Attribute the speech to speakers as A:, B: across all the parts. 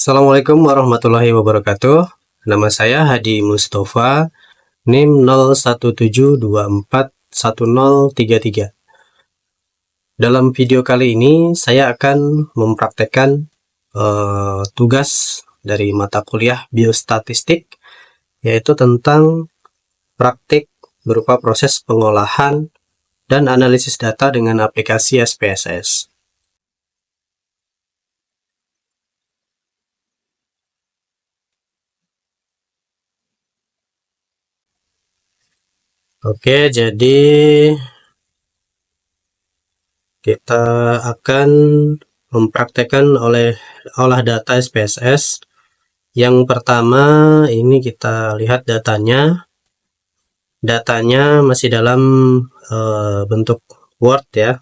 A: Assalamualaikum warahmatullahi wabarakatuh. Nama saya Hadi Mustafa, NIM 0172410033. Dalam video kali ini saya akan mempraktekkan tugas dari mata kuliah biostatistik, yaitu tentang praktik berupa proses pengolahan dan analisis data dengan aplikasi SPSS. Oke, jadi kita akan mempraktekkan olah data SPSS. Yang pertama, ini kita lihat datanya. Datanya masih dalam bentuk Word ya.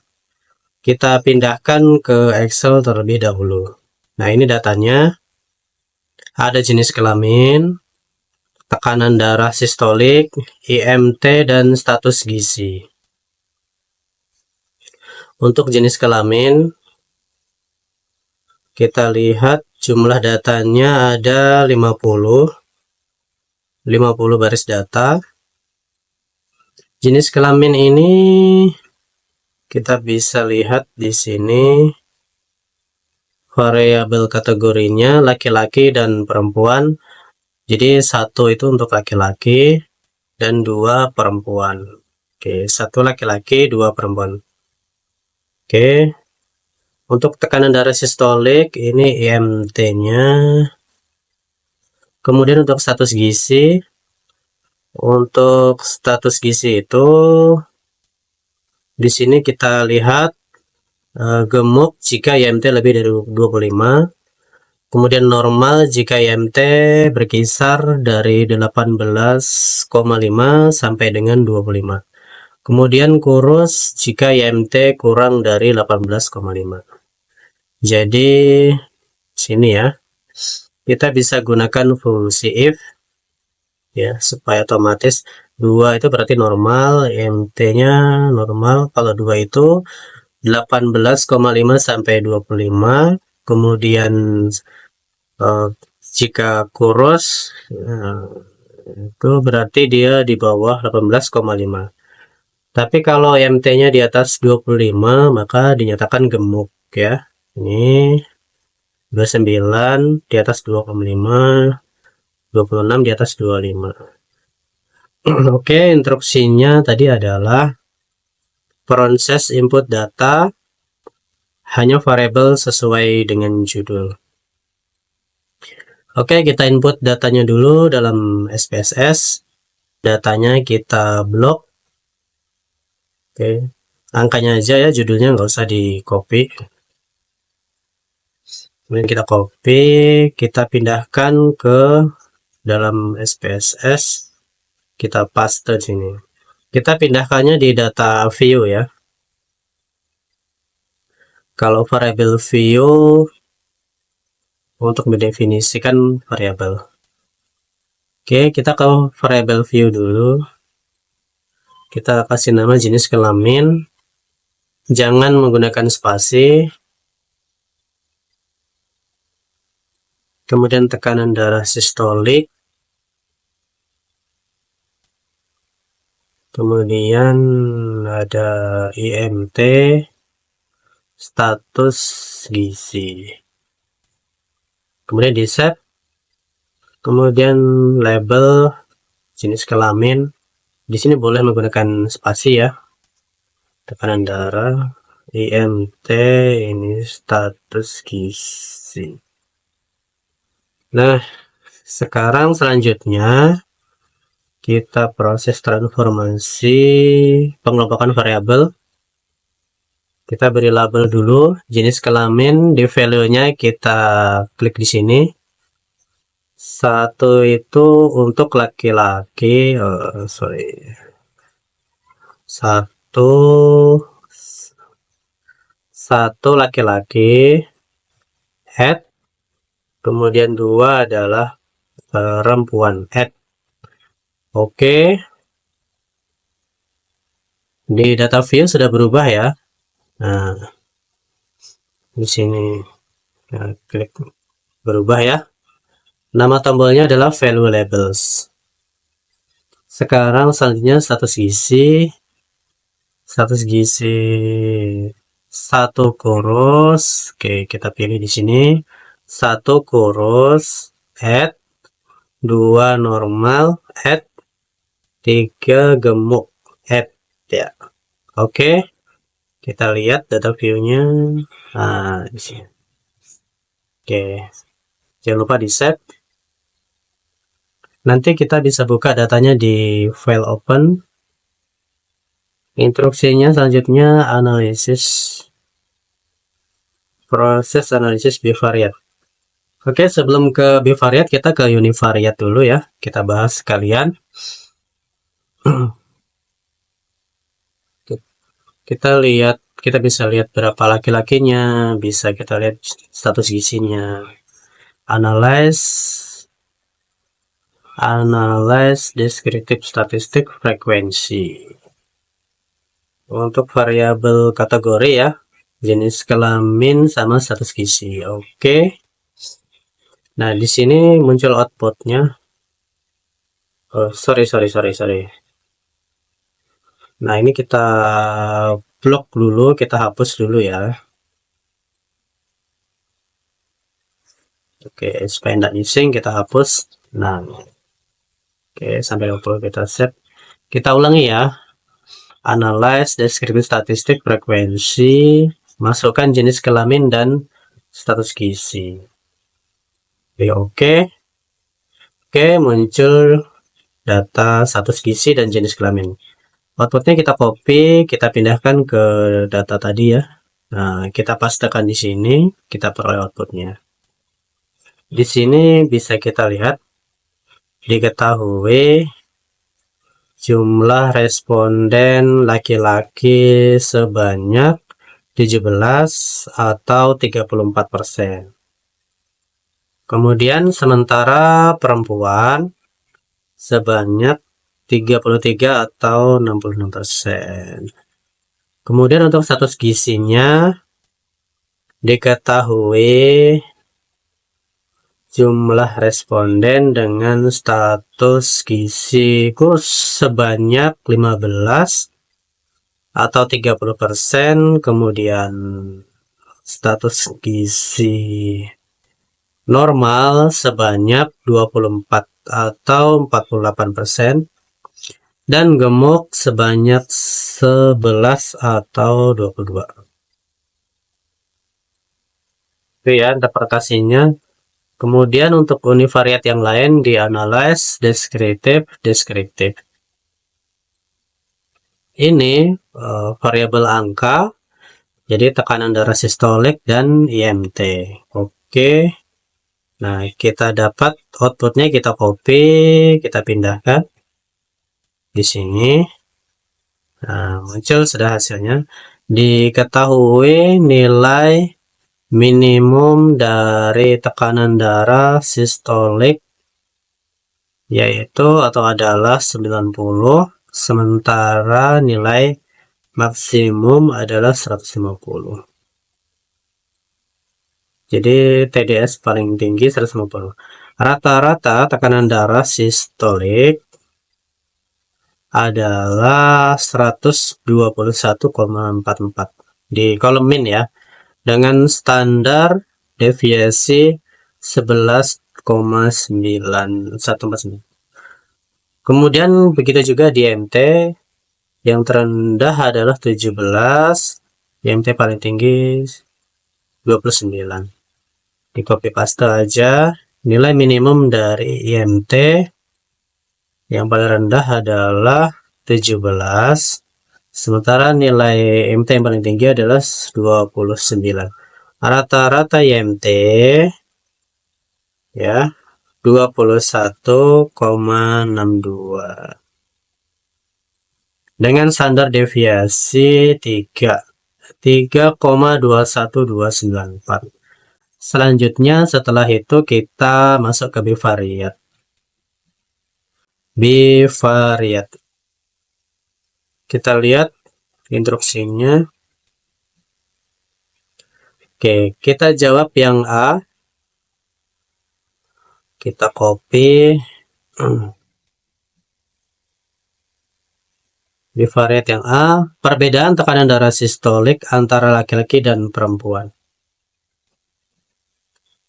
A: Kita pindahkan ke Excel terlebih dahulu. Nah, ini datanya. Ada jenis kelamin, tekanan darah sistolik, IMT, dan status gizi. Untuk jenis kelamin, kita lihat jumlah datanya ada 50 baris data. Jenis kelamin ini kita bisa lihat di sini variabel kategorinya laki-laki dan perempuan. Jadi satu itu untuk laki-laki dan dua perempuan. Oke, satu laki-laki, dua perempuan. Oke, untuk tekanan darah sistolik ini IMT-nya. Kemudian untuk status gizi, itu di sini kita lihat gemuk jika IMT lebih dari 25. Kemudian normal jika IMT berkisar dari 18,5 sampai dengan 25. Kemudian kurus jika IMT kurang dari 18,5. Jadi sini ya, kita bisa gunakan fungsi if ya, supaya otomatis 2 itu berarti normal, IMT-nya normal. Kalau 2 itu 18,5 sampai 25. Kemudian jika kurus itu berarti dia di bawah 18,5. Tapi kalau IMT-nya di atas 25 maka dinyatakan gemuk ya. Ini 29 di atas 2,5, 26 di atas 25. Oke, instruksinya tadi adalah proses input data hanya variabel sesuai dengan judul. Oke, kita input datanya dulu dalam SPSS. Datanya kita blok. Oke, angkanya aja ya, judulnya nggak usah di copy. Kemudian kita copy, kita pindahkan ke dalam SPSS, kita paste sini. Kita pindahkannya di data view ya. Kalau variabel view untuk mendefinisikan variabel. Oke, kita ke variabel view dulu. Kita kasih nama jenis kelamin. Jangan menggunakan spasi. Kemudian tekanan darah sistolik. Kemudian ada IMT, status gizi. Kemudian di save. Kemudian label jenis kelamin. Di sini boleh menggunakan spasi ya. Tekanan darah, IMT, ini status gizi. Nah, sekarang selanjutnya kita proses transformasi pengelompokan variabel. Kita beri label dulu jenis kelamin, di value-nya kita klik di sini. Satu itu untuk laki-laki, satu laki-laki, add. Kemudian dua adalah perempuan, add. Oke, di data view sudah berubah ya. Nah, di sini klik berubah ya. Nama tombolnya adalah value labels. Sekarang selanjutnya status gizi. Status gizi 1 kurus. Oke, kita pilih di sini. 1 kurus, add 2 normal, add 3 gemuk, add ya. Oke, kita lihat data view-nya. Nah, di sini. Oke, jangan lupa di save. Nanti kita bisa buka datanya di file open. Instruksinya selanjutnya analisis, proses analisis bivariat. Oke, sebelum ke bivariat kita ke univariat dulu ya. Kita bahas sekalian. Kita lihat, kita bisa lihat berapa laki-lakinya, bisa kita lihat status gizinya. Analyze descriptive statistik frekuensi. Untuk variabel kategori ya, jenis kelamin sama status gizi. Oke. Nah, di sini muncul outputnya. Oh, sorry. Nah, ini kita blok dulu, kita hapus dulu ya. Oke, supaya tidak missing, kita hapus. Nah, oke, sampai 20 kita save. Kita ulangi ya. Analyze deskripsi statistik frekuensi, masukkan jenis kelamin dan status gizi. Oke, muncul data status gizi dan jenis kelamin. Outputnya kita copy, kita pindahkan ke data tadi ya. Nah, kita pastekan di sini, kita peroleh outputnya. Di sini bisa kita lihat, diketahui jumlah responden laki-laki sebanyak 17 atau 34%. Kemudian sementara perempuan sebanyak 33 atau 66%. Kemudian untuk status gizinya diketahui jumlah responden dengan status gizi kurus sebanyak 15 atau 30%, kemudian status gizi normal sebanyak 24 atau 48%, dan gemuk sebanyak 11 atau 22. Itu ya interpretasinya. Kemudian untuk univariat yang lain dianalyze deskriptif. Ini variabel angka, jadi tekanan darah sistolik dan IMT. Oke. Nah, kita dapat outputnya, kita copy, kita pindahkan di sini. Nah, muncul sudah hasilnya. Diketahui nilai minimum dari tekanan darah sistolik yaitu atau adalah 90, sementara nilai maksimum adalah 150. Jadi TDS paling tinggi 150. Rata-rata tekanan darah sistolik adalah 121,44 di kolom min ya, dengan standar deviasi 11,9149. Kemudian begitu juga di MT, yang terendah adalah 17, IMT paling tinggi 29. Di copy paste aja. Nilai minimum dari IMT yang paling rendah adalah 17, sementara nilai IMT yang paling tinggi adalah 29. Rata-rata IMT ya 21,62 dengan standar deviasi 3,21294. Selanjutnya setelah itu kita masuk ke bivariat. Kita lihat instruksinya. Oke, kita jawab yang A. kita copy di variat yang A, perbedaan tekanan darah sistolik antara laki-laki dan perempuan.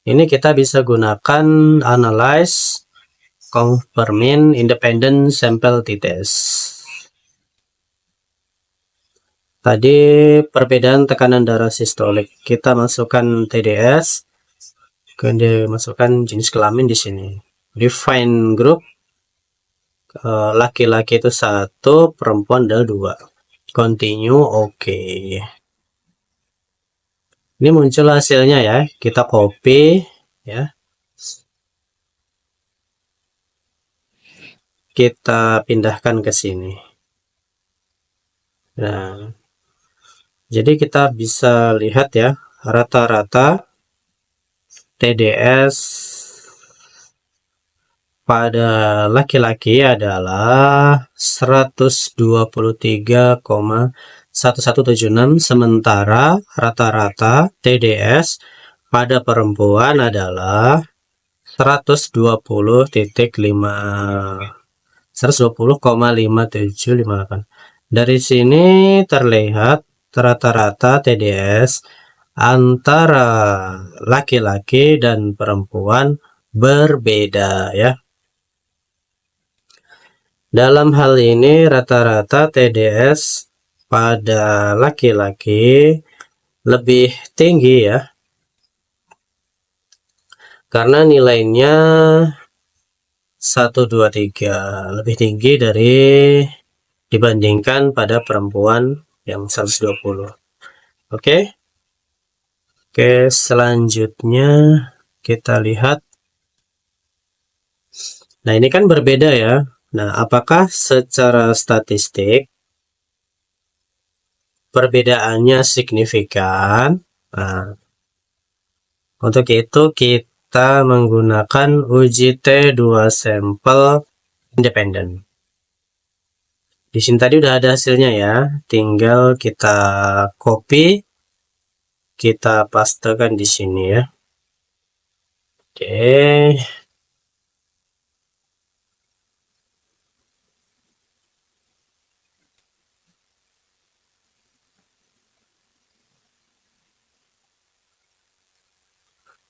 A: Ini kita bisa gunakan analyze confirming independent sample t-test. Tadi perbedaan tekanan darah sistolik, kita masukkan TDS, kemudian masukkan jenis kelamin di sini. Define group, laki-laki itu 1, perempuan adalah 2. Continue, oke. Ini muncul hasilnya ya, kita copy ya. Kita pindahkan ke sini. Nah, jadi kita bisa lihat ya, rata-rata TDS pada laki-laki adalah 123,1176, sementara rata-rata TDS pada perempuan adalah 120,5758. Dari sini terlihat rata-rata TDS antara laki-laki dan perempuan berbeda ya. Dalam hal ini rata-rata TDS pada laki-laki lebih tinggi ya, karena nilainya 123 lebih tinggi dibandingkan pada perempuan yang 120. Oke, selanjutnya kita lihat. Nah, ini kan berbeda ya. Nah, apakah secara statistik perbedaannya signifikan? Nah, untuk itu kita menggunakan uji T2 sampel independen. Di sini tadi udah ada hasilnya ya, tinggal kita copy, kita pastekan di sini ya. Oke.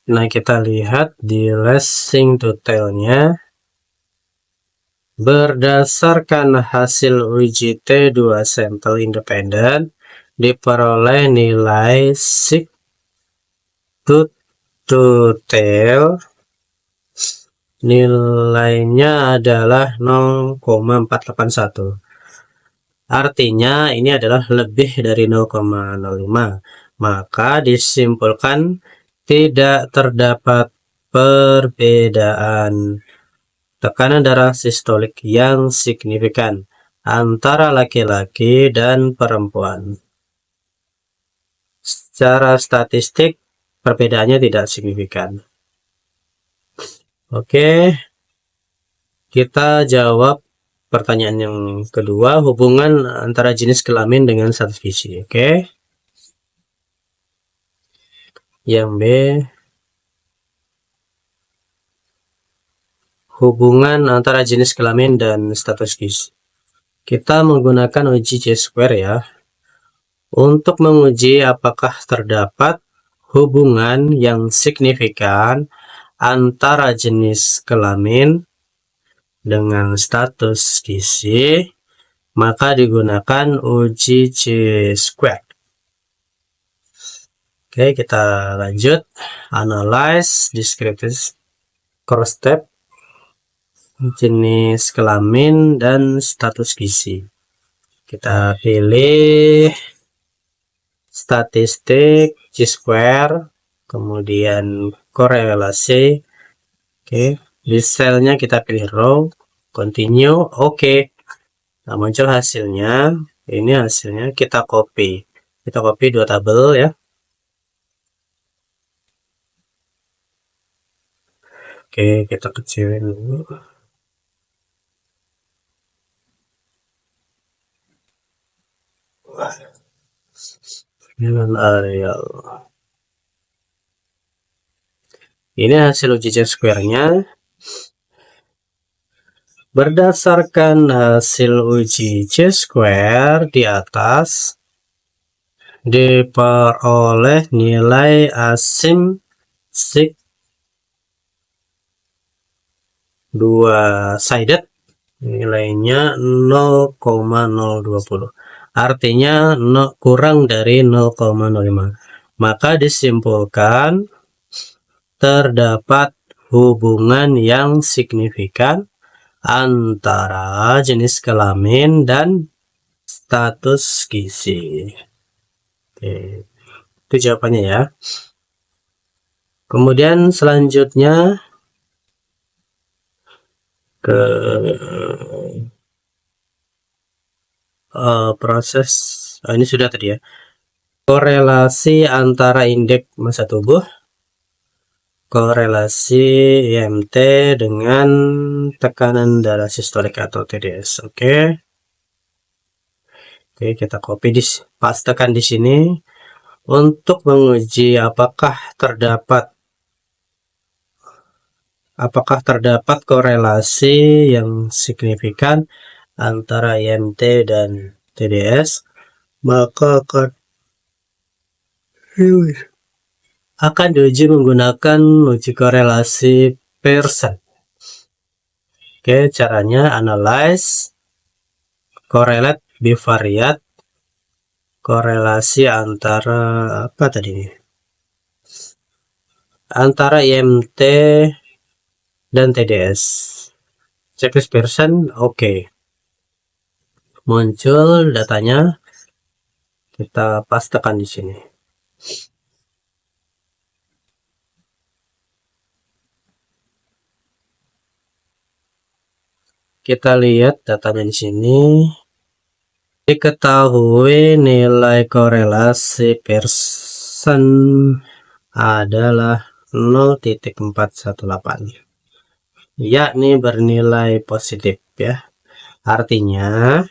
A: Nah, kita lihat di lessing detailnya. Berdasarkan hasil uji T2 sampel independen, diperoleh nilai sig to tail, nilainya adalah 0,481. Artinya ini adalah lebih dari 0,05. Maka disimpulkan tidak terdapat perbedaan tekanan darah sistolik yang signifikan antara laki-laki dan perempuan. Secara statistik perbedaannya tidak signifikan. Oke, kita jawab pertanyaan yang kedua, hubungan antara jenis kelamin dengan status gizi. Oke, yang B, hubungan antara jenis kelamin dan status gizi. Kita menggunakan uji J-square ya, untuk menguji apakah terdapat hubungan yang signifikan antara jenis kelamin dengan status gizi, maka digunakan uji J-square. Oke, kita lanjut. Analyze descriptive cross step, jenis kelamin dan status gizi. Kita pilih statistik J-square, kemudian korelasi. Oke, di selnya kita pilih row, continue, oke. Nah, muncul hasilnya. Ini hasilnya, kita copy. Kita copy 2 tabel ya. Oke, kita kecilin dulu. Dengan areal. Ini hasil uji J-square-nya. Berdasarkan hasil uji C-square di atas, diperoleh nilai asim sig 2-sided nilainya 0,020. Artinya kurang dari 0,05. Maka disimpulkan terdapat hubungan yang signifikan antara jenis kelamin dan status gizi. Oke, itu jawabannya ya. Kemudian selanjutnya ke proses ini sudah tadi ya. Korelasi antara indeks massa tubuh, korelasi IMT dengan tekanan darah sistolik atau TDS. Oke, kita copy pastekan di sini untuk menguji apakah terdapat korelasi yang signifikan antara IMT dan TDS, maka akan diuji menggunakan uji korelasi Pearson. Oke, caranya analyze, correlate, bivariate, korelasi antara apa tadi nih? Antara IMT dan TDS. Checklist Pearson, oke. Muncul datanya, kita pastekan di sini. Kita lihat datanya di sini. Diketahui nilai korelasi Pearson adalah 0.418, yakni bernilai positif ya. Artinya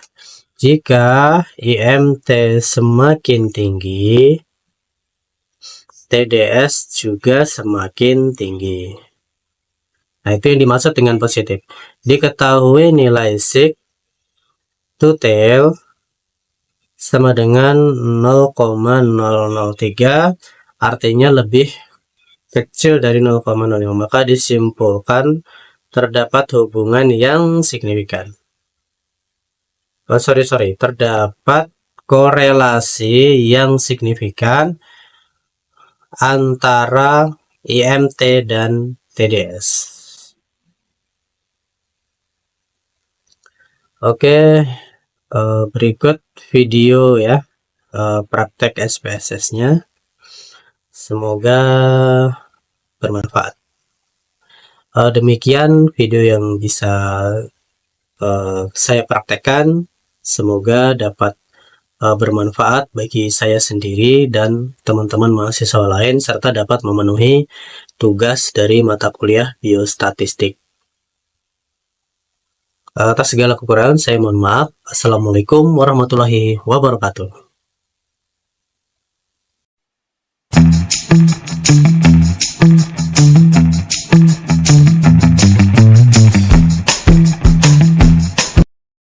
A: jika IMT semakin tinggi, TDS juga semakin tinggi. Nah, itu yang dimaksud dengan positif. Diketahui nilai sig to tail sama dengan 0,003, artinya lebih kecil dari 0,05, maka disimpulkan terdapat hubungan yang signifikan. Terdapat korelasi yang signifikan antara IMT dan TDS. Oke, berikut video ya, praktek SPSS-nya. Semoga bermanfaat. Demikian video yang bisa saya praktekkan. Semoga dapat bermanfaat bagi saya sendiri dan teman-teman mahasiswa lain, serta dapat memenuhi tugas dari mata kuliah biostatistik. Atas segala kekurangan saya mohon maaf. Assalamualaikum warahmatullahi wabarakatuh.